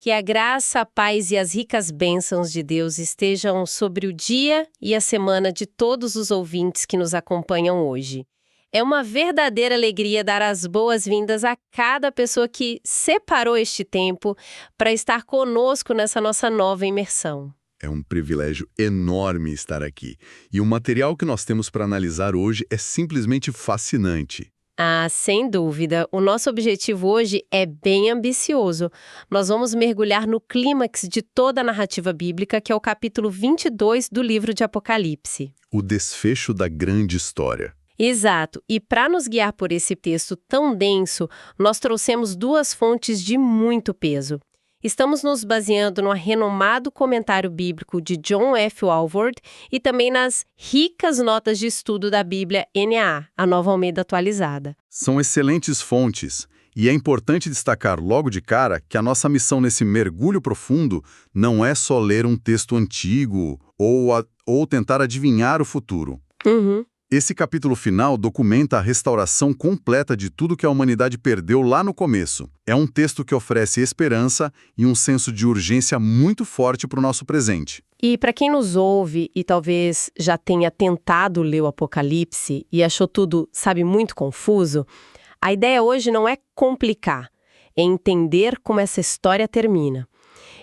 Que a graça, a paz e as ricas bênçãos de Deus estejam sobre o dia e a semana de todos os ouvintes que nos acompanham hoje. É uma verdadeira alegria dar as boas-vindas a cada pessoa que separou este tempo para estar conosco nessa nossa nova imersão. É um privilégio enorme estar aqui. E o material que nós temos para analisar hoje é simplesmente fascinante. Ah, sem dúvida. O nosso objetivo hoje é bem ambicioso. Nós vamos mergulhar no clímax de toda a narrativa bíblica, que é o capítulo 22 do livro de Apocalipse. O desfecho da grande história. Exato. E para nos guiar por esse texto tão denso, nós trouxemos duas fontes de muito peso. Estamos nos baseando no renomado comentário bíblico de John F. Walvoord e também nas ricas notas de estudo da Bíblia NAA, a Nova Almeida Atualizada. São excelentes fontes, e é importante destacar logo de cara que a nossa missão nesse mergulho profundo não é só ler um texto antigo ou tentar adivinhar o futuro. Uhum. Esse capítulo final documenta a restauração completa de tudo que a humanidade perdeu lá no começo. É um texto que oferece esperança e um senso de urgência muito forte para o nosso presente. E para quem nos ouve e talvez já tenha tentado ler o Apocalipse e achou tudo, sabe, muito confuso, a ideia hoje não é complicar, é entender como essa história termina.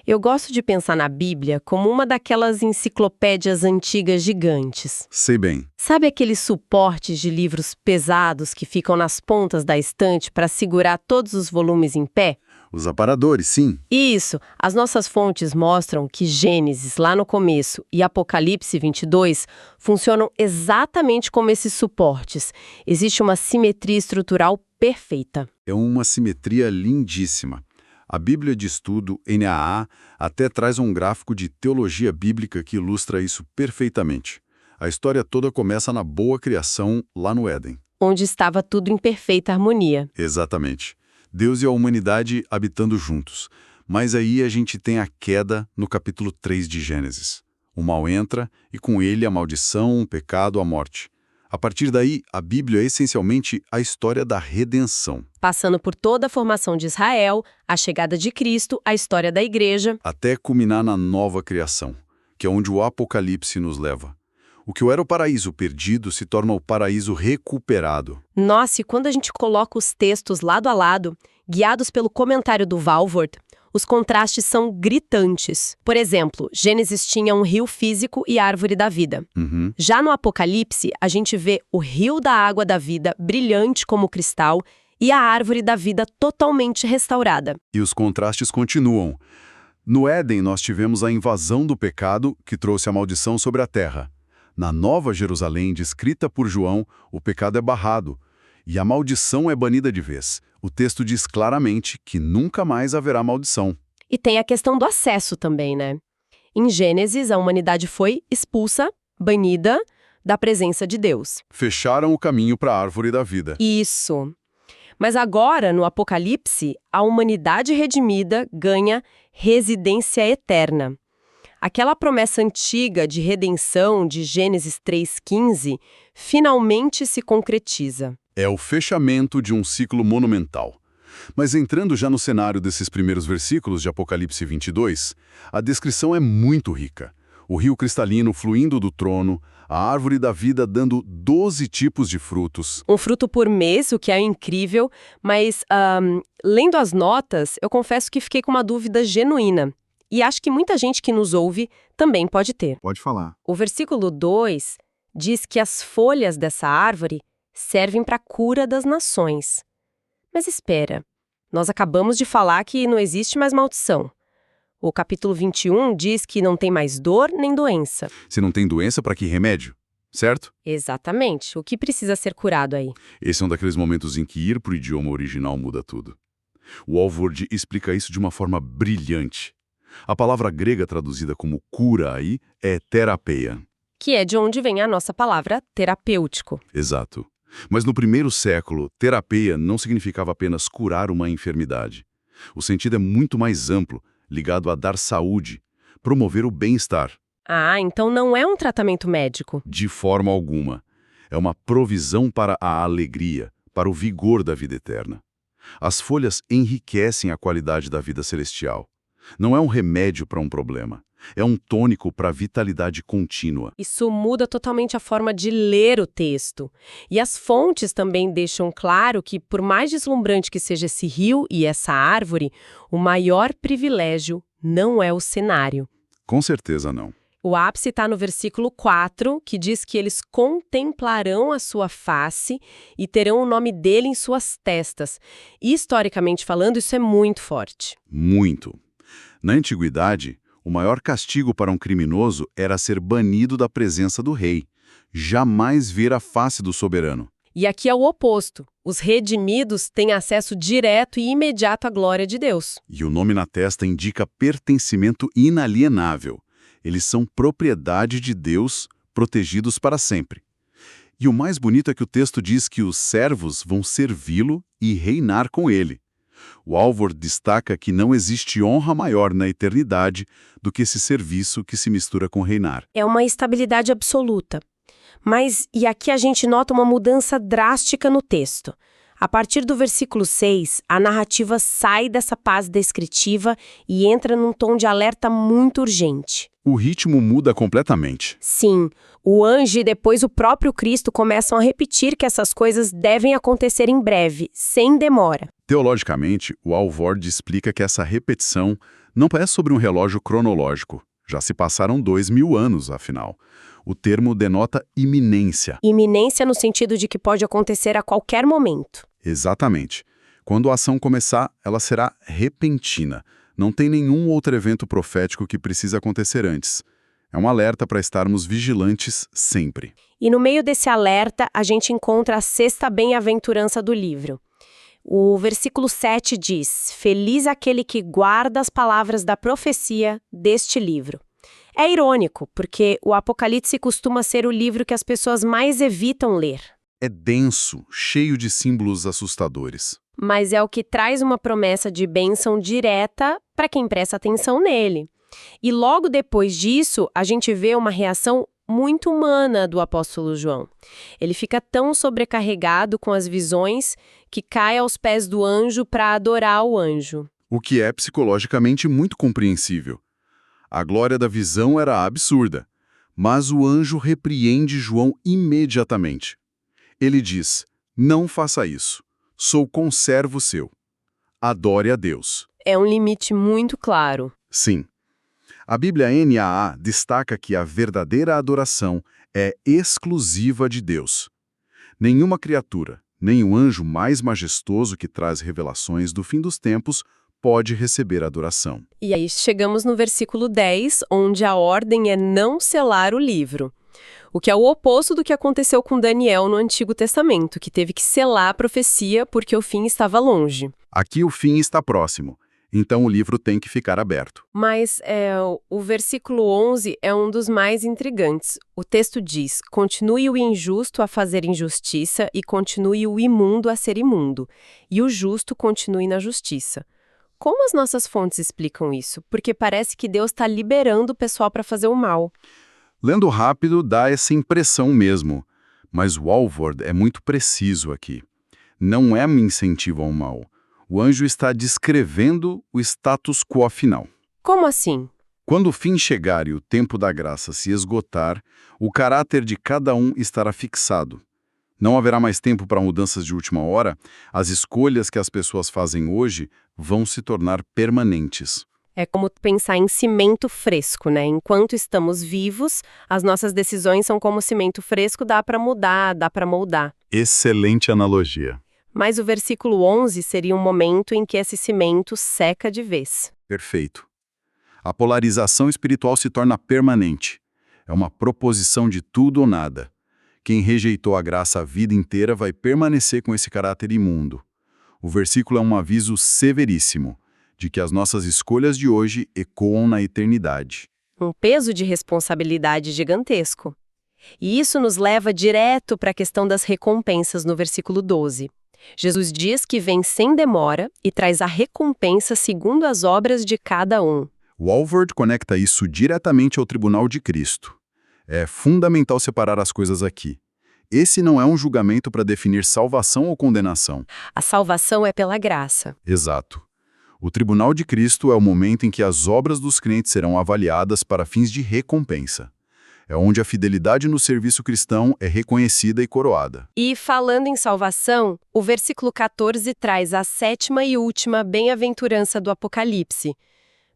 Eu gosto de pensar na Bíblia como uma daquelas enciclopédias antigas gigantes. Sei bem. Sabe aqueles suportes de livros pesados que ficam nas pontas da estante para segurar todos os volumes em pé? Os aparadores, sim. Isso! As nossas fontes mostram que Gênesis, lá no começo, e Apocalipse 22 funcionam exatamente como esses suportes. Existe uma simetria estrutural perfeita. É uma simetria lindíssima. A Bíblia de Estudo, NAA, até traz um gráfico de teologia bíblica que ilustra isso perfeitamente. A história toda começa na boa criação, lá no Éden. Onde estava tudo em perfeita harmonia. Exatamente. Deus e a humanidade habitando juntos. Mas aí a gente tem a queda no capítulo 3 de Gênesis. O mal entra e com ele a maldição, o pecado, a morte. A partir daí, a Bíblia é essencialmente a história da redenção. Passando por toda a formação de Israel, a chegada de Cristo, a história da igreja. Até culminar na nova criação, que é onde o Apocalipse nos leva. O que era o paraíso perdido se torna o paraíso recuperado. Nossa, e quando a gente coloca os textos lado a lado, guiados pelo comentário do Walvoord, os contrastes são gritantes. Por exemplo, Gênesis tinha um rio físico e árvore da vida. Uhum. Já no Apocalipse, a gente vê o rio da água da vida brilhante como cristal e a árvore da vida totalmente restaurada. E os contrastes continuam. No Éden, nós tivemos a invasão do pecado que trouxe a maldição sobre a terra. Na Nova Jerusalém, descrita por João, o pecado é barrado e a maldição é banida de vez. O texto diz claramente que nunca mais haverá maldição. E tem a questão do acesso também, né? Em Gênesis, a humanidade foi expulsa, banida da presença de Deus. Fecharam o caminho para a árvore da vida. Isso. Mas agora, no Apocalipse, a humanidade redimida ganha residência eterna. Aquela promessa antiga de redenção de Gênesis 3,15 finalmente se concretiza. É o fechamento de um ciclo monumental. Mas entrando já no cenário desses primeiros versículos de Apocalipse 22, a descrição é muito rica. O rio cristalino fluindo do trono, a árvore da vida dando 12 tipos de frutos. Um fruto por mês, o que é incrível, mas lendo as notas, eu confesso que fiquei com uma dúvida genuína. E acho que muita gente que nos ouve também pode ter. Pode falar. O versículo 2 diz que as folhas dessa árvore servem para a cura das nações. Mas espera, nós acabamos de falar que não existe mais maldição. O capítulo 21 diz que não tem mais dor nem doença. Se não tem doença, para que remédio? Certo? Exatamente. O que precisa ser curado aí? Esse é um daqueles momentos em que ir para o idioma original muda tudo. O Walvoord explica isso de uma forma brilhante. A palavra grega traduzida como cura aí é terapeia. Que é de onde vem a nossa palavra terapêutico. Exato. Mas no primeiro século, terapeia não significava apenas curar uma enfermidade. O sentido é muito mais amplo, ligado a dar saúde, promover o bem-estar. Ah, então não é um tratamento médico. De forma alguma. É uma provisão para a alegria, para o vigor da vida eterna. As folhas enriquecem a qualidade da vida celestial. Não é um remédio para um problema. É um tônico para a vitalidade contínua. Isso muda totalmente a forma de ler o texto. E as fontes também deixam claro que, por mais deslumbrante que seja esse rio e essa árvore, o maior privilégio não é o cenário. Com certeza não. O ápice está no versículo 4, que diz que eles contemplarão a sua face e terão o nome dele em suas testas. E, historicamente falando, isso é muito forte. Muito. Na antiguidade, o maior castigo para um criminoso era ser banido da presença do rei, jamais ver a face do soberano. E aqui é o oposto. Os redimidos têm acesso direto e imediato à glória de Deus. E o nome na testa indica pertencimento inalienável. Eles são propriedade de Deus, protegidos para sempre. E o mais bonito é que o texto diz que os servos vão servi-lo e reinar com ele. O Alvord destaca que não existe honra maior na eternidade do que esse serviço que se mistura com reinar. É uma estabilidade absoluta. Mas, e aqui a gente nota uma mudança drástica no texto. A partir do versículo 6, a narrativa sai dessa paz descritiva e entra num tom de alerta muito urgente. O ritmo muda completamente. Sim, o anjo e depois o próprio Cristo começam a repetir que essas coisas devem acontecer em breve, sem demora. Teologicamente, o Alvord explica que essa repetição não é sobre um relógio cronológico. Já se passaram 2000 anos, afinal. O termo denota iminência. Iminência no sentido de que pode acontecer a qualquer momento. Exatamente. Quando a ação começar, ela será repentina. Não tem nenhum outro evento profético que precise acontecer antes. É um alerta para estarmos vigilantes sempre. E no meio desse alerta, a gente encontra a sexta bem-aventurança do livro. O versículo 7 diz: "Feliz aquele que guarda as palavras da profecia deste livro." É irônico, porque o Apocalipse costuma ser o livro que as pessoas mais evitam ler. É denso, cheio de símbolos assustadores. Mas é o que traz uma promessa de bênção direta para quem presta atenção nele. E logo depois disso, a gente vê uma reação muito humana do apóstolo João. Ele fica tão sobrecarregado com as visões que cai aos pés do anjo para adorar o anjo. O que é psicologicamente muito compreensível. A glória da visão era absurda, mas o anjo repreende João imediatamente. Ele diz: "Não faça isso. Sou conservo seu. Adore a Deus." É um limite muito claro. Sim. A Bíblia NAA destaca que a verdadeira adoração é exclusiva de Deus. Nenhuma criatura, nem o anjo mais majestoso que traz revelações do fim dos tempos pode receber adoração. E aí chegamos no versículo 10, onde a ordem é não selar o livro. O que é o oposto do que aconteceu com Daniel no Antigo Testamento, que teve que selar a profecia porque o fim estava longe. Aqui o fim está próximo, então o livro tem que ficar aberto. Mas o versículo 11 é um dos mais intrigantes. O texto diz: "Continue o injusto a fazer injustiça e continue o imundo a ser imundo, e o justo continue na justiça." Como as nossas fontes explicam isso? Porque parece que Deus está liberando o pessoal para fazer o mal. Lendo rápido dá essa impressão mesmo, mas o Alvord é muito preciso aqui. Não é um incentivo ao mal. O anjo está descrevendo o status quo final. Como assim? Quando o fim chegar e o tempo da graça se esgotar, o caráter de cada um estará fixado. Não haverá mais tempo para mudanças de última hora. As escolhas que as pessoas fazem hoje vão se tornar permanentes. É como pensar em cimento fresco, né? Enquanto estamos vivos, as nossas decisões são como cimento fresco, dá para mudar, dá para moldar. Excelente analogia. Mas o versículo 11 seria um momento em que esse cimento seca de vez. Perfeito. A polarização espiritual se torna permanente. É uma proposição de tudo ou nada. Quem rejeitou a graça a vida inteira vai permanecer com esse caráter imundo. O versículo é um aviso severíssimo de que as nossas escolhas de hoje ecoam na eternidade. Um peso de responsabilidade gigantesco. E isso nos leva direto para a questão das recompensas no versículo 12. Jesus diz que vem sem demora e traz a recompensa segundo as obras de cada um. O Alvord conecta isso diretamente ao tribunal de Cristo. É fundamental separar as coisas aqui. Esse não é um julgamento para definir salvação ou condenação. A salvação é pela graça. Exato. O tribunal de Cristo é o momento em que as obras dos crentes serão avaliadas para fins de recompensa. É onde a fidelidade no serviço cristão é reconhecida e coroada. E falando em salvação, o versículo 14 traz a sétima e última bem-aventurança do Apocalipse.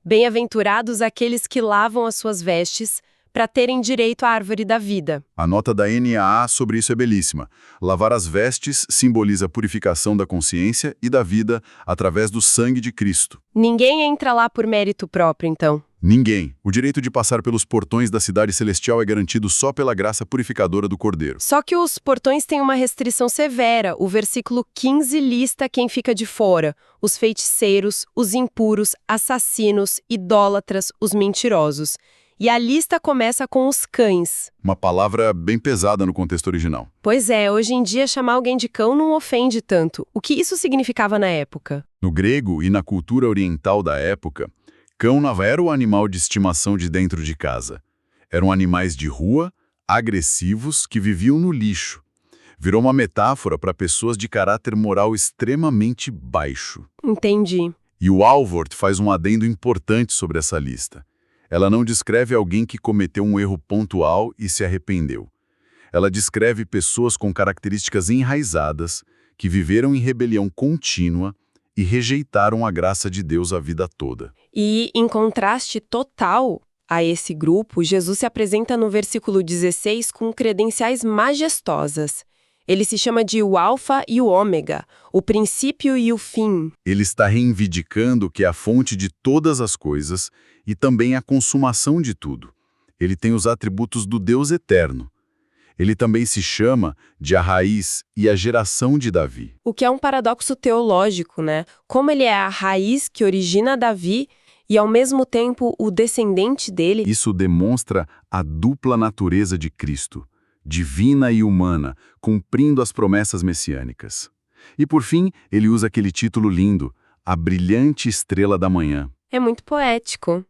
Bem-aventurados aqueles que lavam as suas vestes, para terem direito à árvore da vida. A nota da NAA sobre isso é belíssima. Lavar as vestes simboliza a purificação da consciência e da vida através do sangue de Cristo. Ninguém entra lá por mérito próprio, então. Ninguém. O direito de passar pelos portões da cidade celestial é garantido só pela graça purificadora do Cordeiro. Só que os portões têm uma restrição severa. O versículo 15 lista quem fica de fora: os feiticeiros, os impuros, assassinos, idólatras, os mentirosos. E a lista começa com os cães. Uma palavra bem pesada no contexto original. Pois é, hoje em dia chamar alguém de cão não ofende tanto. O que isso significava na época? No grego e na cultura oriental da época, cão não era o animal de estimação de dentro de casa. Eram animais de rua, agressivos, que viviam no lixo. Virou uma metáfora para pessoas de caráter moral extremamente baixo. Entendi. E o Alvord faz um adendo importante sobre essa lista. Ela não descreve alguém que cometeu um erro pontual e se arrependeu. Ela descreve pessoas com características enraizadas, que viveram em rebelião contínua e rejeitaram a graça de Deus a vida toda. E, em contraste total a esse grupo, Jesus se apresenta no versículo 16 com credenciais majestosas. Ele se chama de o Alfa e o Ômega, o princípio e o fim. Ele está reivindicando que é a fonte de todas as coisas e também a consumação de tudo. Ele tem os atributos do Deus eterno. Ele também se chama de a raiz e a geração de Davi. O que é um paradoxo teológico, né? Como ele é a raiz que origina Davi e, ao mesmo tempo, o descendente dele. Isso demonstra a dupla natureza de Cristo, divina e humana, cumprindo as promessas messiânicas. E, por fim, ele usa aquele título lindo, a brilhante estrela da manhã. É muito poético.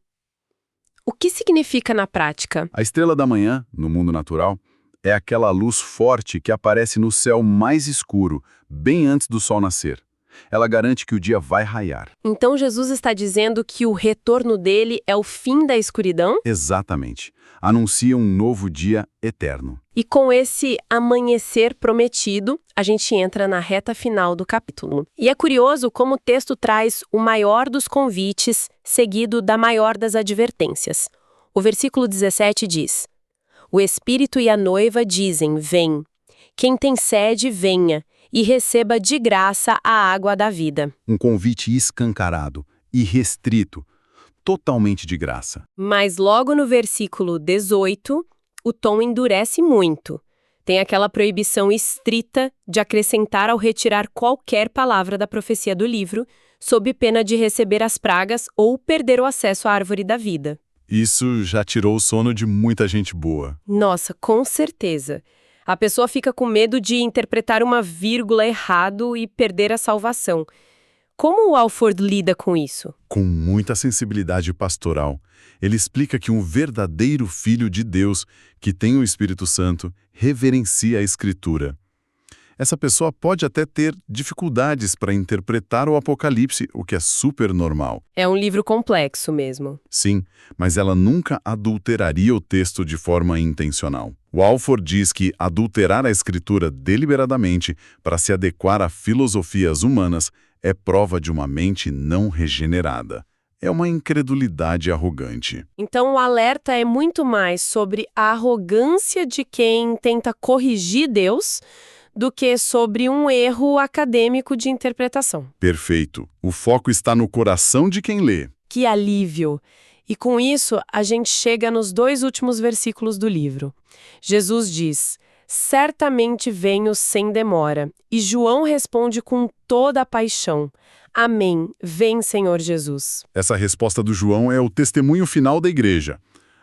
O que significa na prática? A estrela da manhã, no mundo natural, é aquela luz forte que aparece no céu mais escuro, bem antes do sol nascer. Ela garante que o dia vai raiar. Então Jesus está dizendo que o retorno dele é o fim da escuridão? Exatamente. Anuncia um novo dia eterno. E com esse amanhecer prometido, a gente entra na reta final do capítulo. E é curioso como o texto traz o maior dos convites, seguido da maior das advertências. O versículo 17 diz: O Espírito e a noiva dizem, vem. Quem tem sede, venha, e receba de graça a água da vida. Um convite escancarado, irrestrito, totalmente de graça. Mas logo no versículo 18, o tom endurece muito. Tem aquela proibição estrita de acrescentar ou retirar qualquer palavra da profecia do livro, sob pena de receber as pragas ou perder o acesso à árvore da vida. Isso já tirou o sono de muita gente boa. Nossa, com certeza. A pessoa fica com medo de interpretar uma vírgula errado e perder a salvação. Como o Alford lida com isso? Com muita sensibilidade pastoral. Ele explica que um verdadeiro filho de Deus, que tem o Espírito Santo, reverencia a Escritura. Essa pessoa pode até ter dificuldades para interpretar o Apocalipse, o que é super normal. É um livro complexo mesmo. Sim, mas ela nunca adulteraria o texto de forma intencional. O Alford diz que adulterar a Escritura deliberadamente para se adequar a filosofias humanas é prova de uma mente não regenerada. É uma incredulidade arrogante. Então o alerta é muito mais sobre a arrogância de quem tenta corrigir Deus do que sobre um erro acadêmico de interpretação. Perfeito. O foco está no coração de quem lê. Que alívio! E com isso, a gente chega nos 2 últimos versículos do livro. Jesus diz: certamente venho sem demora. E João responde com toda a paixão: Amém, vem, Senhor Jesus. Essa resposta do João é o testemunho final da igreja.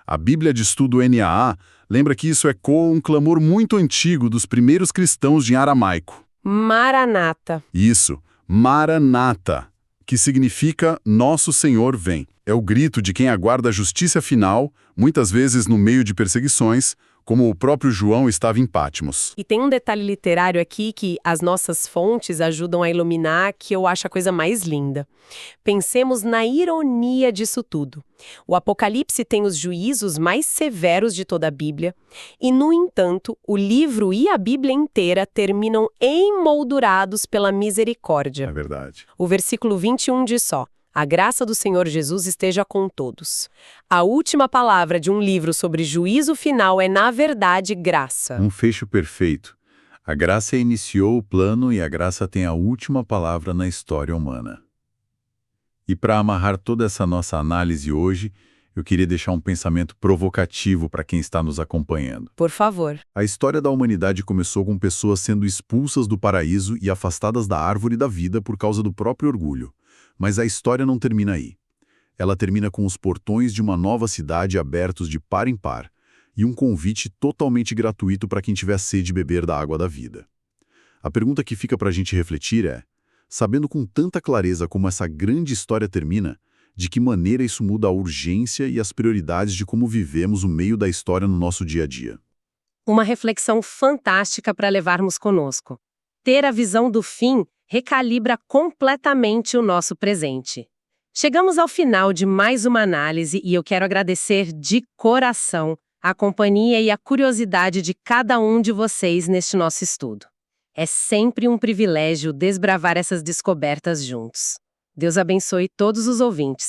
A Bíblia de Estudo NAA lembra que isso ecoa um clamor muito antigo dos primeiros cristãos em aramaico. Maranata. Isso, Maranata, que significa Nosso Senhor vem. É o grito de quem aguarda a justiça final, muitas vezes no meio de perseguições, como o próprio João estava em Patmos. E tem um detalhe literário aqui que as nossas fontes ajudam a iluminar, que eu acho a coisa mais linda. Pensemos na ironia disso tudo. O Apocalipse tem os juízos mais severos de toda a Bíblia, e, no entanto, o livro e a Bíblia inteira terminam emoldurados pela misericórdia. É verdade. O versículo 21 diz só: a graça do Senhor Jesus esteja com todos. A última palavra de um livro sobre juízo final é, na verdade, graça. Um fecho perfeito. A graça iniciou o plano e a graça tem a última palavra na história humana. E para amarrar toda essa nossa análise hoje, eu queria deixar um pensamento provocativo para quem está nos acompanhando. Por favor. A história da humanidade começou com pessoas sendo expulsas do paraíso e afastadas da árvore da vida por causa do próprio orgulho. Mas a história não termina aí. Ela termina com os portões de uma nova cidade abertos de par em par e um convite totalmente gratuito para quem tiver sede de beber da água da vida. A pergunta que fica para a gente refletir é, sabendo com tanta clareza como essa grande história termina, de que maneira isso muda a urgência e as prioridades de como vivemos o meio da história no nosso dia a dia? Uma reflexão fantástica para levarmos conosco. Ter a visão do fim recalibra completamente o nosso presente. Chegamos ao final de mais uma análise e eu quero agradecer de coração a companhia e a curiosidade de cada um de vocês neste nosso estudo. É sempre um privilégio desbravar essas descobertas juntos. Deus abençoe todos os ouvintes.